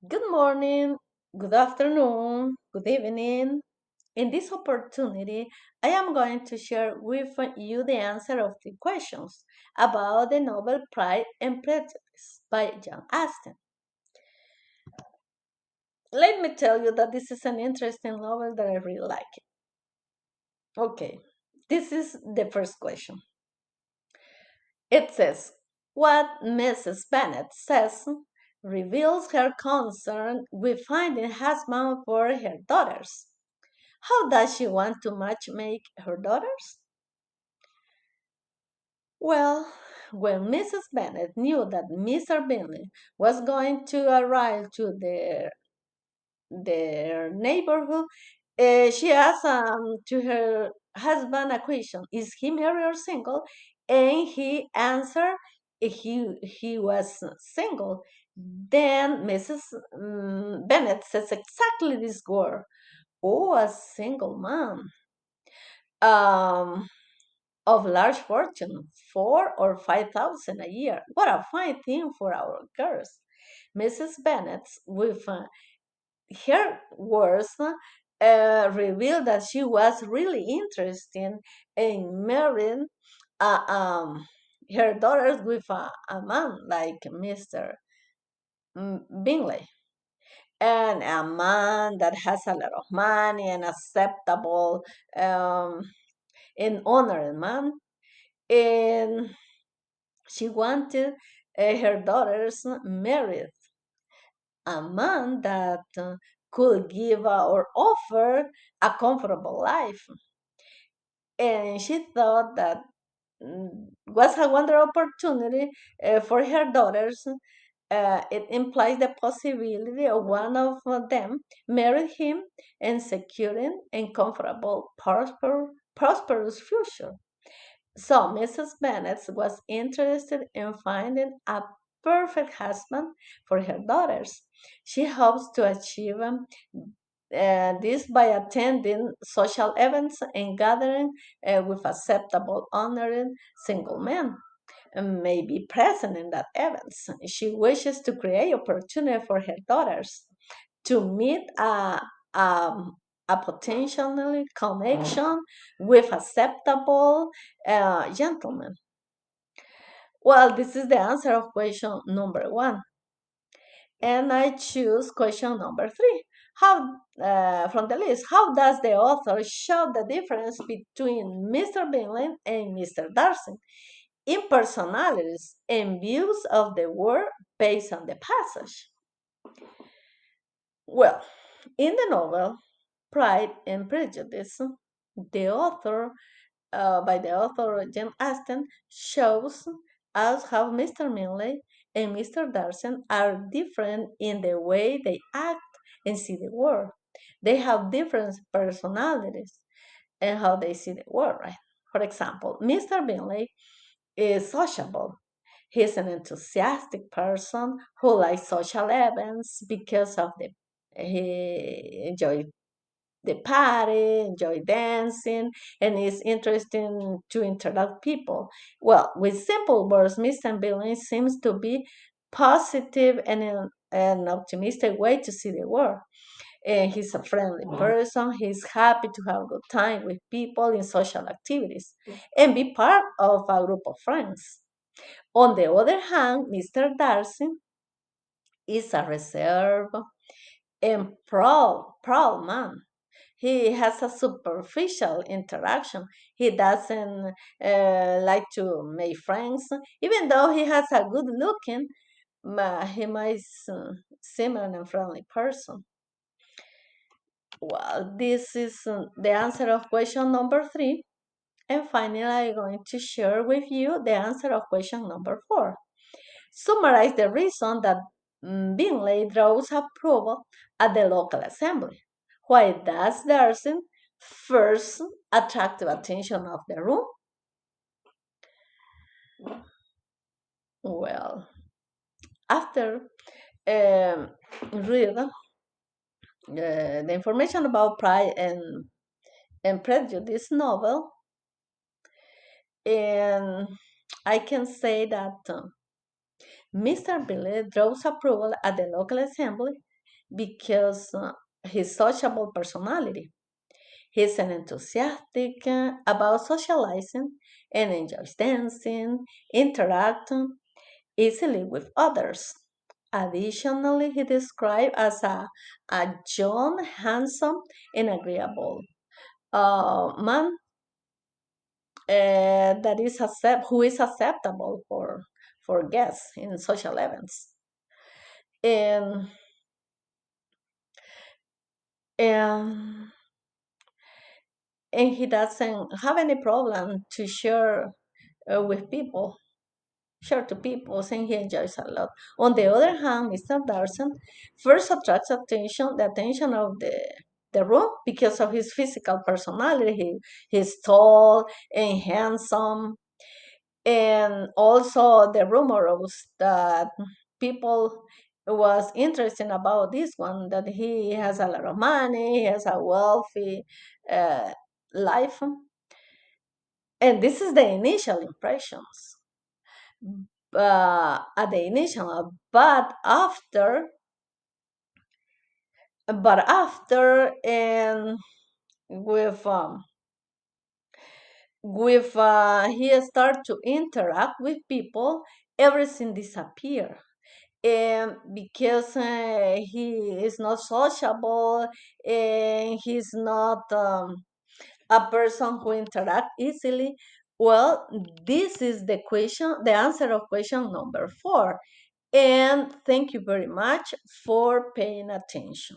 Good morning, good afternoon, good evening. In this opportunity, I am going to share with you the answer of three questions about the novel Pride and Prejudice by John Austen. Let me tell you that this is an interesting novel that I really like. Okay, this is the first question. It says, what Mrs. Bennet says reveals her concern with finding husband for her daughters. How does she want to match make her daughters? Well, when Mrs. Bennet knew that Mr. Bingley was going to arrive to their neighborhood, she asked to her husband a question: Is he married or single? And he answered he was single. Then Mrs. Bennet says exactly this word: "Oh, a single man." Um, of large fortune, 4 or 5 thousand a year. What a fine thing for our girls. Mrs. Bennet, with her words, revealed that she was really interested in marrying her daughters with a man like Mr. Bingley. And a man that has a lot of money and acceptable um, and honored man. And she wanted her daughters married a man that could give or offer a comfortable life. And she thought that was a wonderful opportunity for her daughters. It implies the possibility of one of them marrying him and securing a comfortable, prosperous future. So Mrs. Bennet was interested in finding a perfect husband for her daughters. She hopes to achieve this by attending social events and gathering with acceptable, honoring single men and may be present in that events. She wishes to create opportunity for her daughters to meet um, a potential connection with acceptable gentlemen. Well, this is the answer of question number one. And I choose question number three. How, from the list, how does the author show the difference between Mr. Bingley and Mr. Darcy in personalities and views of the world based on the passage? Well, in the novel Pride and Prejudice, the author, by the author Jane Austen, shows us how Mr. Bingley and Mr. Darcy are different in the way they act and see the world. They have different personalities and how they see the world, right? For example, Mr. Bingley is sociable. He's an enthusiastic person who likes social events because of the he enjoys the party, enjoy dancing, and is interested to interact people. Well, with simple words, Mr. Billing seems to be positive and an optimistic way to see the world. And he's a friendly person. He's happy to have a good time with people in social activities and be part of a group of friends. On the other hand, Mr. Darcy is a reserved and proud man. He has a superficial interaction. He doesn't like to make friends, even though he has a good looking. He might seem an unfriendly person. Well, this is the answer of question number three. And finally, I'm going to share with you the answer of question number four. Summarize the reason that Bingley draws approval at the local assembly. Why does Darcy first attract the attention of the room? Well, after read the information about Pride and Prejudice novel, and I can say that Mr. Bingley draws approval at the local assembly because his sociable personality. He's an enthusiastic about socializing and enjoys dancing, interacting easily with others. Additionally, he described as a young, handsome, and agreeable man who is acceptable for guests in social events. And and and he doesn't have any problem to share with people, share to people, and he enjoys a lot. On the other hand, Mr. Darson first attracts the attention of the room because of his physical personality. He's tall and handsome, and also the rumors that people was interested about this one, that he has a lot of money, he has a wealthy uh, life, and this is the initial impressions. At the initial, but after and with he start to interact with people, everything disappear. And because he is not sociable, and he's not a person who interact easily, well, this is the answer of question number 4. And thank you very much for paying attention.